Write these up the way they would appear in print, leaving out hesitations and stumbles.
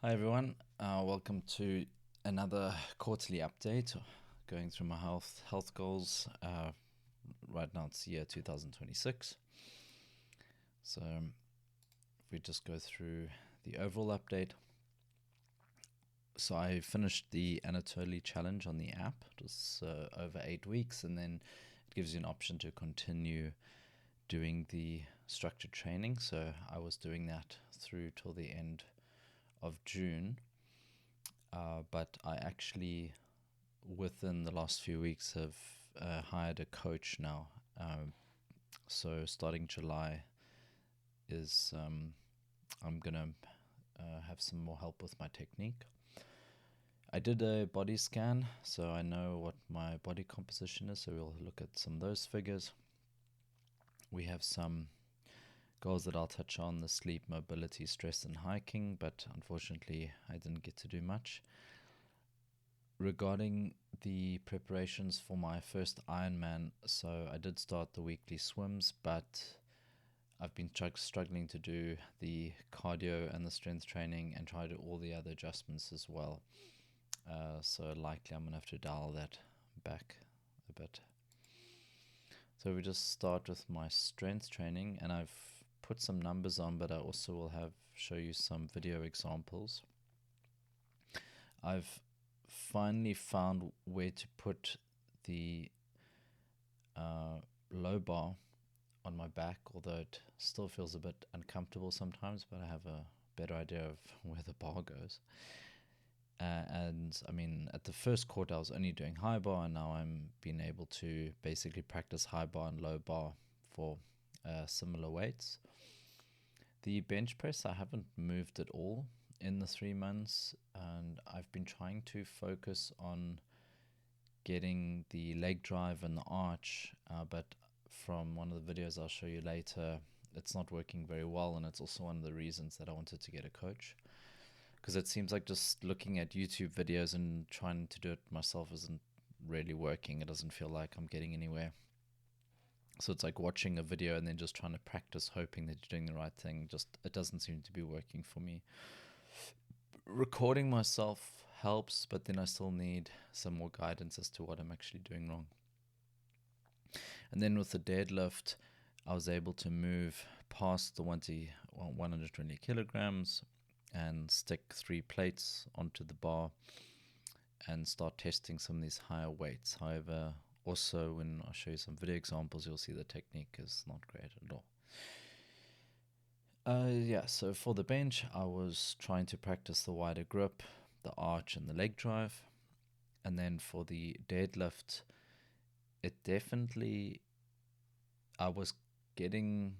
Hi everyone, welcome to another quarterly update. Going through my health goals. Right now it's year 2026. So if we just go through the overall update. So I finished the Anatoly challenge on the app. It was over 8 weeks, and then it gives you an option to continue doing the structured training. So I was doing that through till the end of June. But I actually, within the last few weeks, have hired a coach now. So starting July is I'm gonna have some more help with my technique. I did a body scan, so I know what my body composition is. So we'll look at some of those figures. We have some goals that I'll touch on: the sleep, mobility, stress, and hiking. But unfortunately, I didn't get to do much. Regarding the preparations for my first Ironman, so I did start the weekly swims, but I've been struggling to do the cardio and the strength training and try to do all the other adjustments as well. So likely I'm going to have to dial that back a bit. So we just start with my strength training, and I've put some numbers on, but I also will show you some video examples. I've finally found where to put the low bar on my back, although it still feels a bit uncomfortable sometimes, but I have a better idea of where the bar goes. And I mean, at the first quarter I was only doing high bar, and now I'm being able to basically practice high bar and low bar for similar weights. The bench press, I haven't moved at all in the 3 months, and I've been trying to focus on getting the leg drive and the arch, but from one of the videos I'll show you later, it's not working very well, and it's also one of the reasons that I wanted to get a coach, because it seems like just looking at YouTube videos and trying to do it myself isn't really working. It doesn't feel like I'm getting anywhere. So it's like watching a video and then just trying to practice, hoping that you're doing the right thing. Just it doesn't seem to be working for me. Recording myself helps, but then I still need some more guidance as to what I'm actually doing wrong. And then with the deadlift, I was able to move past the 120 kilograms and stick 3 plates onto the bar and start testing some of these higher weights. However, also when I show you some video examples, you'll see the technique is not great at all. So for the bench, I was trying to practice the wider grip, the arch, and the leg drive. And then for the deadlift, it definitely, I was getting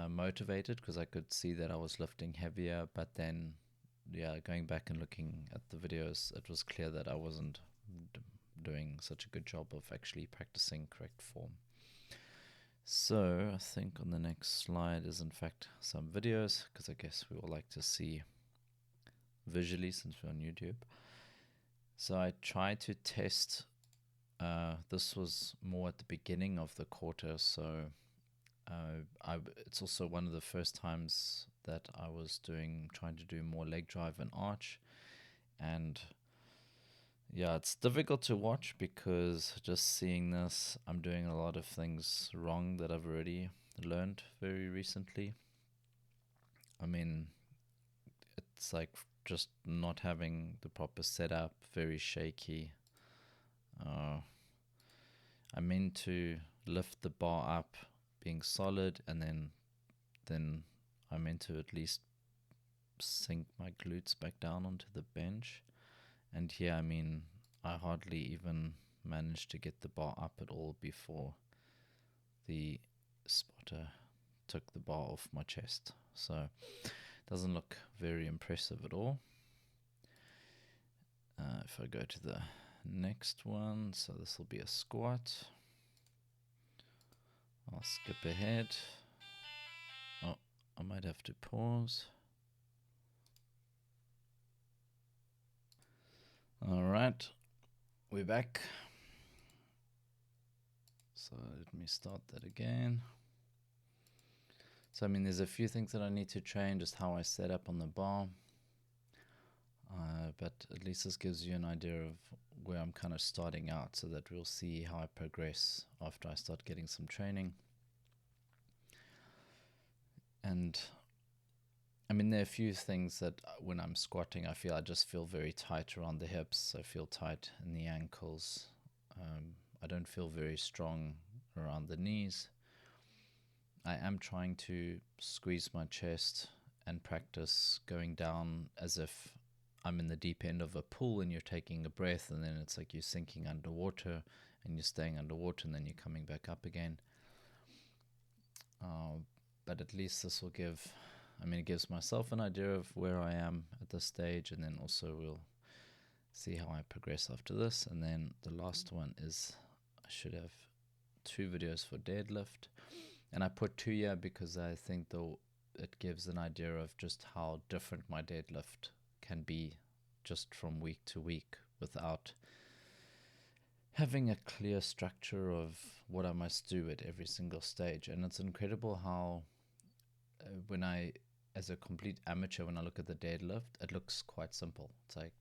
motivated because I could see that I was lifting heavier, but then going back and looking at the videos, it was clear that I wasn't doing such a good job of actually practicing correct form. So I think on the next slide is in fact some videos, because I guess we all like to see visually since we're on YouTube. So I tried to test, this was more at the beginning of the quarter, so it's also one of the first times that I was trying to do more leg drive and arch. And yeah, it's difficult to watch because just seeing this, I'm doing a lot of things wrong that I've already learned very recently. I mean, it's like just not having the proper setup, very shaky. I meant to lift the bar up being solid, and then I meant to at least sink my glutes back down onto the bench. And here, I mean, I hardly even managed to get the bar up at all before the spotter took the bar off my chest. So it doesn't look very impressive at all. If I go to the next one, so this will be a squat. I'll skip ahead. Oh, I might have to pause. All right, we're back. So let me start that again. So I mean, there's a few things that I need to train, just how I set up on the bar. but at least this gives you an idea of where I'm kind of starting out, so that we'll see how I progress after I start getting some training. And I mean, there are a few things that when I'm squatting, I just feel very tight around the hips. I feel tight in the ankles. I don't feel very strong around the knees. I am trying to squeeze my chest and practice going down as if I'm in the deep end of a pool and you're taking a breath, and then it's like you're sinking underwater and you're staying underwater and then you're coming back up again. But at least this will it gives myself an idea of where I am at this stage, and then also we'll see how I progress after this. And then the last one is I should have 2 videos for deadlift. And I put 2 here because I think it gives an idea of just how different my deadlift can be just from week to week without having a clear structure of what I must do at every single stage. And it's incredible how as a complete amateur, when I look at the deadlift, it looks quite simple. It's like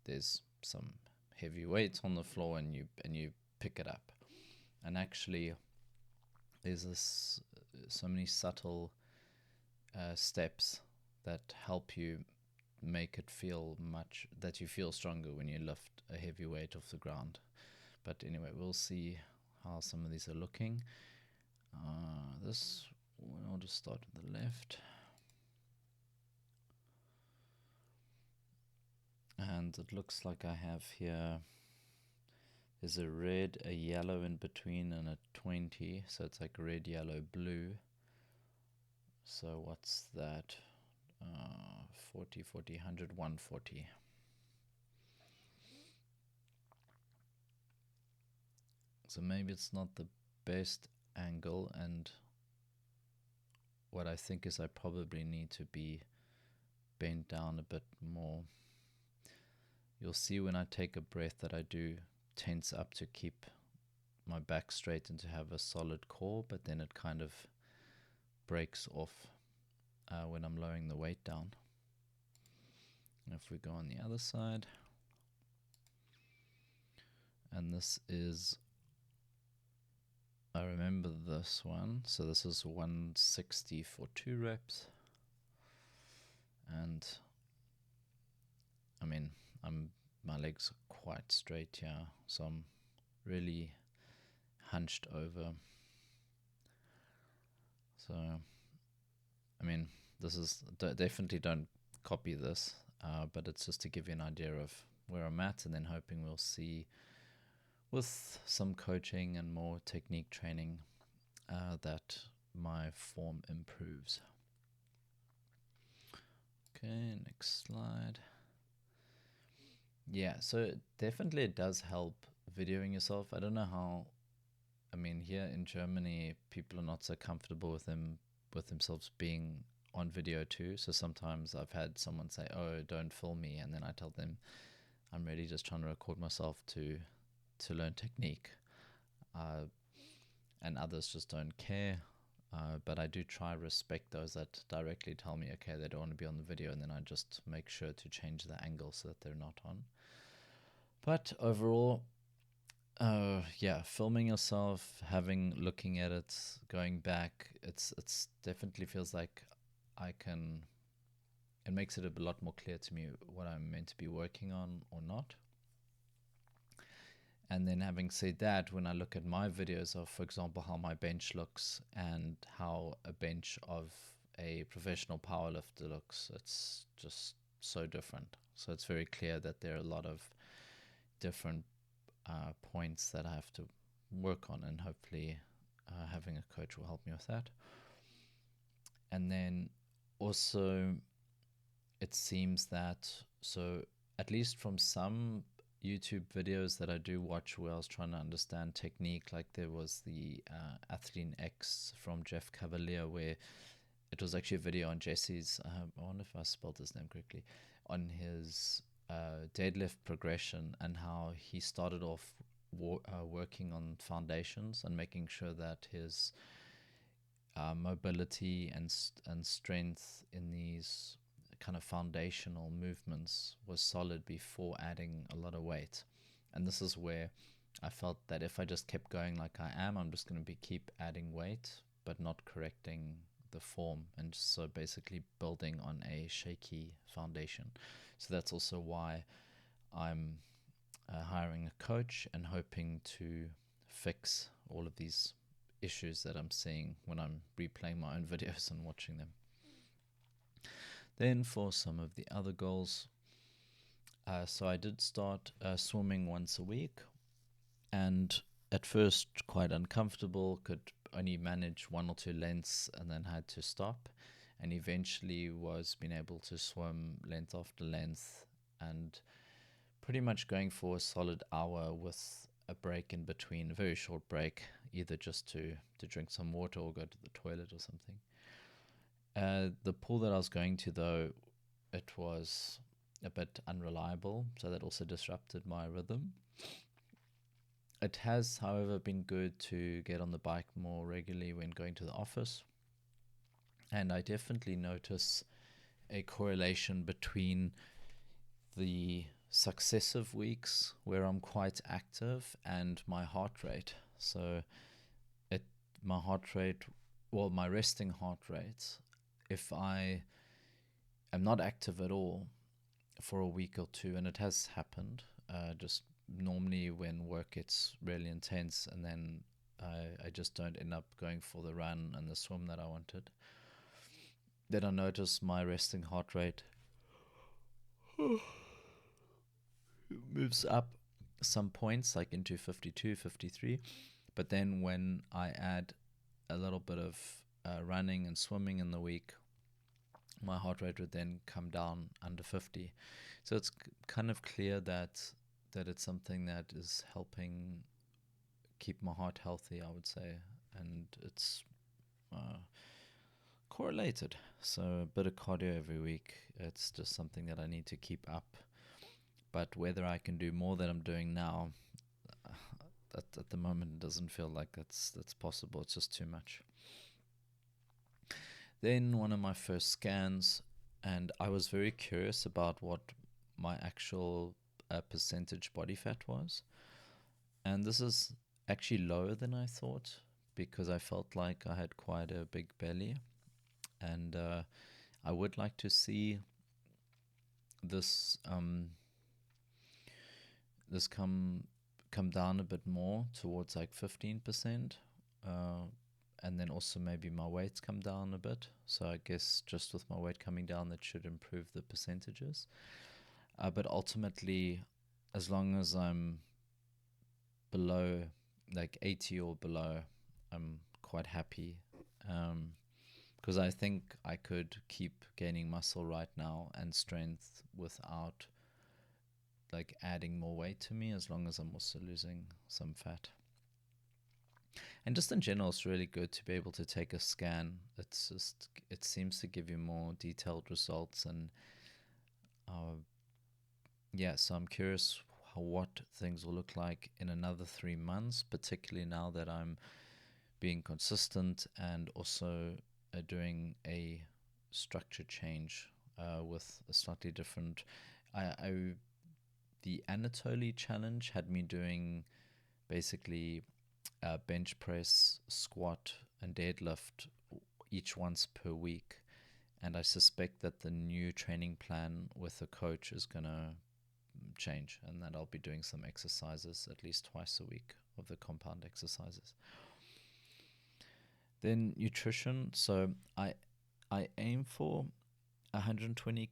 there's some heavy weights on the floor and you pick it up. And actually there's so many subtle steps that help you make it that you feel stronger when you lift a heavy weight off the ground. But anyway, we'll see how some of these are looking. I'll just start with the left. And it looks like I have here, there's a red, a yellow in between, and a 20. So it's like red, yellow, blue. So what's that? 40, 40, 100, 140. So maybe it's not the best angle, and what I think is I probably need to be bent down a bit more. You'll see when I take a breath that I do tense up to keep my back straight and to have a solid core, but then it kind of breaks off when I'm lowering the weight down. And if we go on the other side, and this is, I remember this one, so this is 160 for 2 reps, and I mean, my legs are quite straight here, so I'm really hunched over. So, I mean, this is definitely don't copy this, but it's just to give you an idea of where I'm at, and then hoping we'll see with some coaching and more technique training that my form improves. Okay, next slide. Yeah, so definitely it does help videoing yourself. I don't know how, here in Germany, people are not so comfortable with themselves being on video too. So sometimes I've had someone say, "Oh, don't film me," and then I tell them I'm really just trying to record myself to learn technique. And others just don't care. But I do try to respect those that directly tell me, okay, they don't want to be on the video, and then I just make sure to change the angle so that they're not on. But overall, filming yourself, looking at it, going back, it's definitely feels like it makes it a lot more clear to me what I'm meant to be working on or not. And then having said that, when I look at my videos of, for example, how my bench looks and how a bench of a professional powerlifter looks, it's just so different. So it's very clear that there are a lot of different points that I have to work on, and hopefully having a coach will help me with that. And then also it seems that, so at least from some YouTube videos that I do watch where I was trying to understand technique, like there was the Athlete X from Jeff Cavalier, where it was actually a video on Jesse's, I wonder if I spelled his name correctly, on his deadlift progression, and how he started off working on foundations and making sure that his mobility and strength in these kind of foundational movements was solid before adding a lot of weight. And this is where I felt that if I just kept going like I am, I'm just going to keep adding weight, but not correcting the form, and so basically building on a shaky foundation. So that's also why I'm hiring a coach and hoping to fix all of these issues that I'm seeing when I'm replaying my own videos and watching them. Then for some of the other goals, so I did start swimming once a week, and at first quite uncomfortable, could only manage 1 or 2 lengths and then had to stop, and eventually was being able to swim length after length and pretty much going for a solid hour with a break in between, a very short break, either just to drink some water or go to the toilet or something. The pool that I was going to, though, it was a bit unreliable, so that also disrupted my rhythm. It has, however, been good to get on the bike more regularly when going to the office. And I definitely notice a correlation between the successive weeks where I'm quite active and my heart rate. So my heart rate, well, my resting heart rate, if I am not active at all for a week or two, and it has happened, just normally when work gets really intense, and then I just don't end up going for the run and the swim that I wanted, then I notice my resting heart rate moves up some points, like into 52, 53. But then when I add a little bit of running and swimming in the week, my heart rate would then come down under 50. So it's kind of clear that it's something that is helping keep my heart healthy, I would say, and it's correlated. So a bit of cardio every week, it's just something that I need to keep up. But whether I can do more than I'm doing now, at the moment it doesn't feel like that's possible. It's just too much. Then one of my first scans, and I was very curious about what my actual percentage body fat was. And this is actually lower than I thought, because I felt like I had quite a big belly. And I would like to see this come down a bit more towards like 15%, and then also maybe my weights come down a bit. So I guess just with my weight coming down, that should improve the percentages. But ultimately, as long as I'm below like 80 or below, I'm quite happy, because I think I could keep gaining muscle right now and strength without like adding more weight to me, as long as I'm also losing some fat. And just in general, it's really good to be able to take a scan. It's just, it seems to give you more detailed results. And so I'm curious what things will look like in another 3 months, particularly now that I'm being consistent and also doing a structure change with a slightly different. The Anatoly challenge had me doing basically bench press, squat, and deadlift each once per week. And I suspect that the new training plan with the coach is going to change, and that I'll be doing some exercises at least twice a week of the compound exercises. Then nutrition. So I aim for 120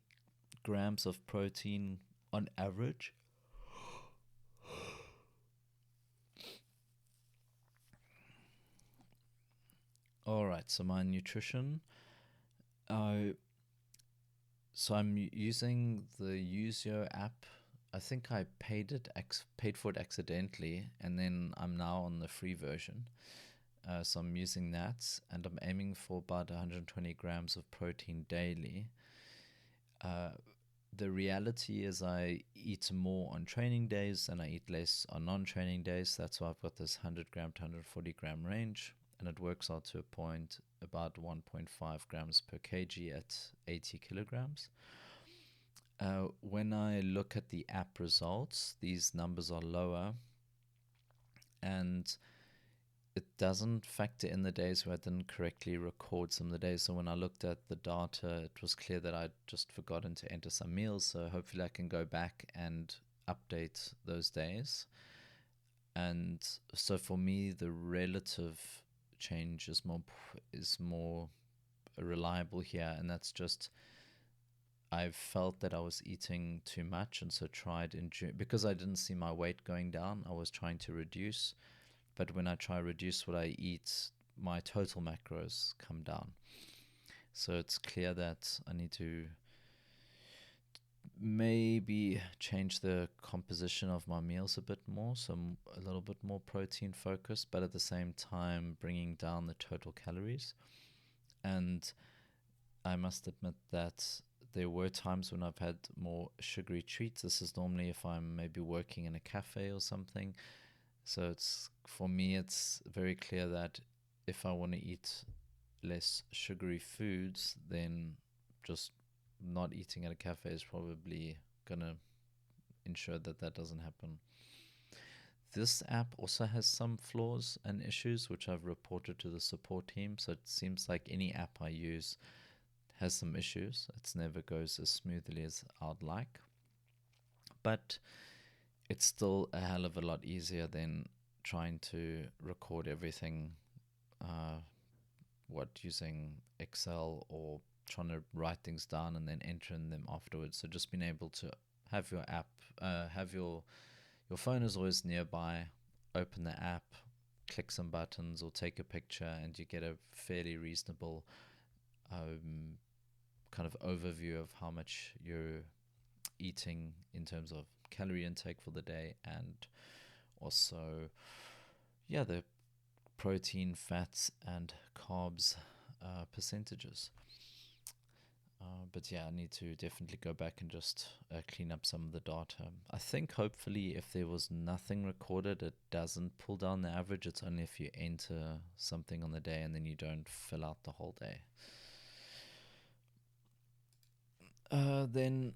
grams of protein on average. All right, so my nutrition. So I'm using the Usio app. I think I paid for it accidentally, and then I'm now on the free version. So I'm using that, and I'm aiming for about 120 grams of protein daily. The reality is I eat more on training days and I eat less on non-training days. That's why I've got this 100 gram to 140 gram range. and it works out to a point about 1.5 grams per kg at 80 kilograms. When I look at the app results, these numbers are lower, and it doesn't factor in the days where I didn't correctly record some of the days. So when I looked at the data, it was clear that I'd just forgotten to enter some meals. So hopefully I can go back and update those days. And so for me, the relative change is more reliable here, and that's just I felt that I was eating too much, and so tried because I didn't see my weight going down. I was trying to reduce, but when I try to reduce what I eat, my total macros come down. So it's clear that I need to maybe change the composition of my meals a bit more, so I'm a little bit more protein focused, but at the same time bringing down the total calories. And I must admit that there were times when I've had more sugary treats. This is normally if I'm maybe working in a cafe or something. So for me, it's very clear that if I want to eat less sugary foods, then just not eating at a cafe is probably going to ensure that that doesn't happen. This app also has some flaws and issues, which I've reported to the support team. So it seems like any app I use has some issues. It never goes as smoothly as I'd like. But it's still a hell of a lot easier than trying to record everything, using Excel or trying to write things down and then entering them afterwards. So just being able to have your app, have your phone is always nearby, open the app, click some buttons or take a picture, and you get a fairly reasonable kind of overview of how much you're eating in terms of calorie intake for the day, and also the protein, fats and carbs percentages. But I need to definitely go back and just clean up some of the data. I think hopefully if there was nothing recorded, it doesn't pull down the average. It's only if you enter something on the day and then you don't fill out the whole day. Then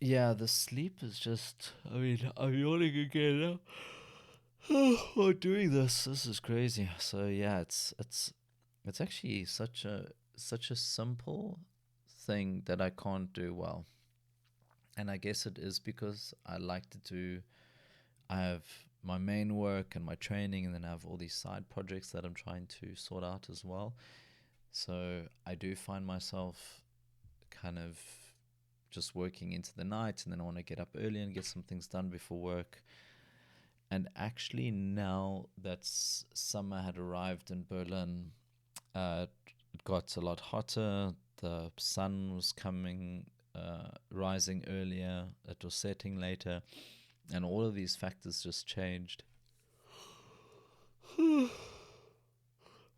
the sleep is just, I'm yawning again now. Oh, doing this is crazy. So it's actually such a simple thing that I can't do well. And I guess it is because I have my main work and my training, and then I have all these side projects that I'm trying to sort out as well. So I do find myself kind of just working into the night, and then I want to get up early and get some things done before work. And actually, now that summer had arrived in Berlin, it got a lot hotter. The sun was rising earlier. It was setting later, and all of these factors just changed. I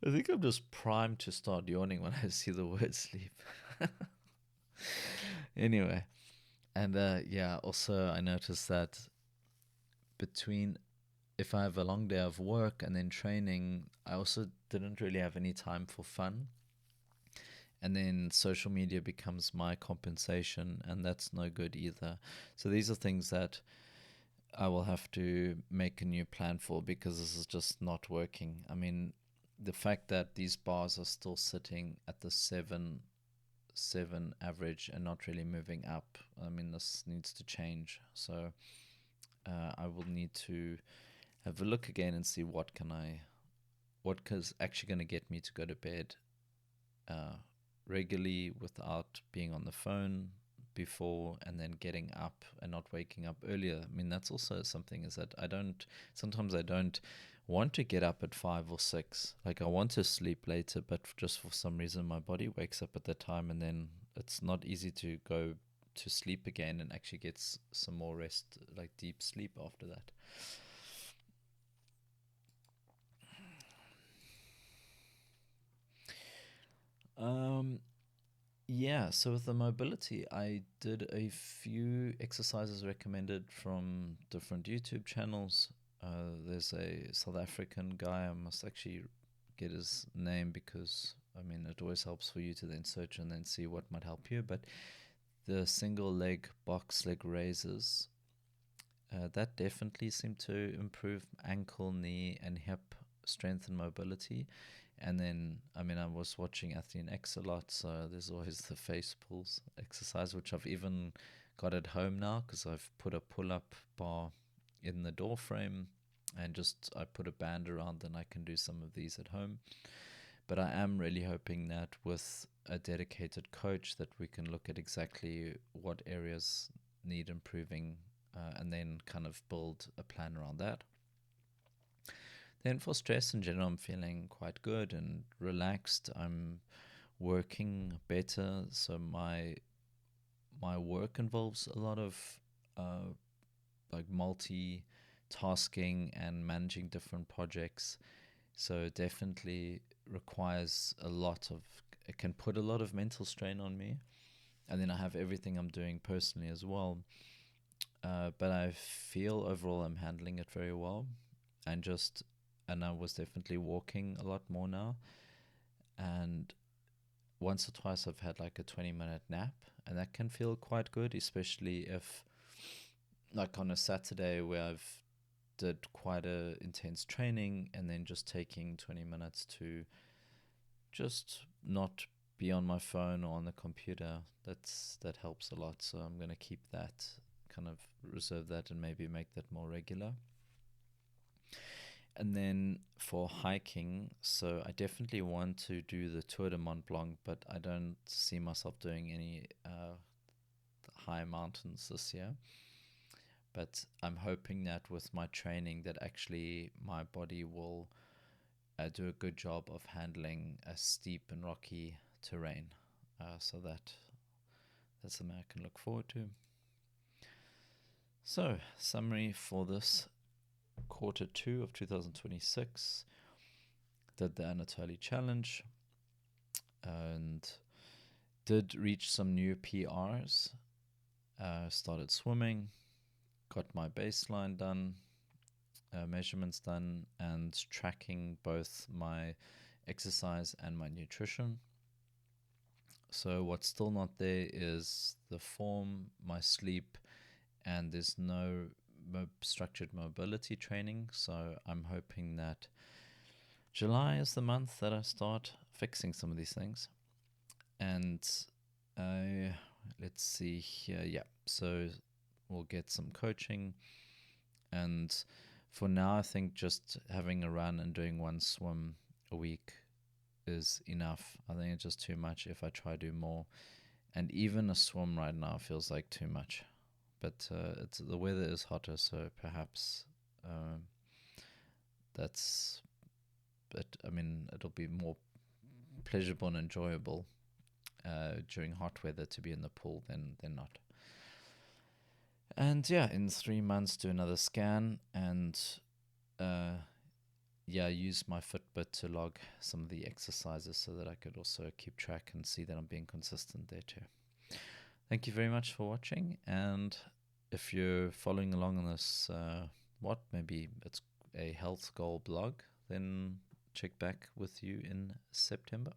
think I'm just primed to start yawning when I see the word sleep. Anyway, and also I noticed that if I have a long day of work and then training, I also didn't really have any time for fun. And then social media becomes my compensation, and that's no good either. So these are things that I will have to make a new plan for, because this is just not working. I mean, the fact that these bars are still sitting at the 7 average and not really moving up, this needs to change. So I will need to have a look again and see what is actually going to get me to go to bed regularly without being on the phone before, and then getting up and not waking up earlier. That's also something, is that sometimes I don't want to get up at 5 or 6. Like, I want to sleep later, but just for some reason my body wakes up at that time, and then it's not easy to go to sleep again and actually get some more rest, like deep sleep after that. So with the mobility, I did a few exercises recommended from different YouTube channels. There's a South African guy, I must actually get his name because, I mean, it always helps for you to then search and then see what might help you. But the single leg box leg raises, that definitely seemed to improve ankle, knee, and hip strength and mobility. And then, I mean, I was watching Athlean X a lot, so there's always the face pulls exercise, which I've even got at home now because I've put a pull-up bar in the door frame and just I put a band around and I can do some of these at home. But I am really hoping that with a dedicated coach that we can look at exactly what areas need improving, and then kind of build a plan around that. Then for stress in general, I'm feeling quite good and relaxed. I'm working better, so my work involves a lot of like multitasking and managing different projects. So it definitely requires a lot of, it can put a lot of mental strain on me. And then I have everything I'm doing personally as well. But I feel overall I'm handling it very well. And I was definitely walking a lot more now. And once or twice I've had like a 20-minute nap. And that can feel quite good, especially if, like on a Saturday where I've did quite a intense training and then just taking 20 minutes to just not be on my phone or on the computer, that helps a lot. So I'm going to keep that, kind of reserve that and maybe make that more regular. And then for hiking, so I definitely want to do the Tour de Mont Blanc, but I don't see myself doing any high mountains this year. But I'm hoping that with my training that actually my body will do a good job of handling a steep and rocky terrain. So that's something I can look forward to. So, summary for this quarter 2 of 2026. Did the Anatoly Challenge and did reach some new PRs. Started swimming, got my baseline done, measurements done, and tracking both my exercise and my nutrition. So what's still not there is the form, my sleep, and there's no structured mobility training. So I'm hoping that July is the month that I start fixing some of these things. And let's see here. Yeah, so we'll get some coaching. And for now, I think just having a run and doing one swim a week is enough. I think it's just too much if I try to do more. And even a swim right now feels like too much. But the weather is hotter, so perhaps that's... But I mean, it'll be more pleasurable and enjoyable during hot weather to be in the pool than not. And yeah, in 3 months do another scan and use my Fitbit to log some of the exercises so that I could also keep track and see that I'm being consistent there too. Thank you very much for watching, and if you're following along on this, maybe it's a health goal blog, then check back with you in September.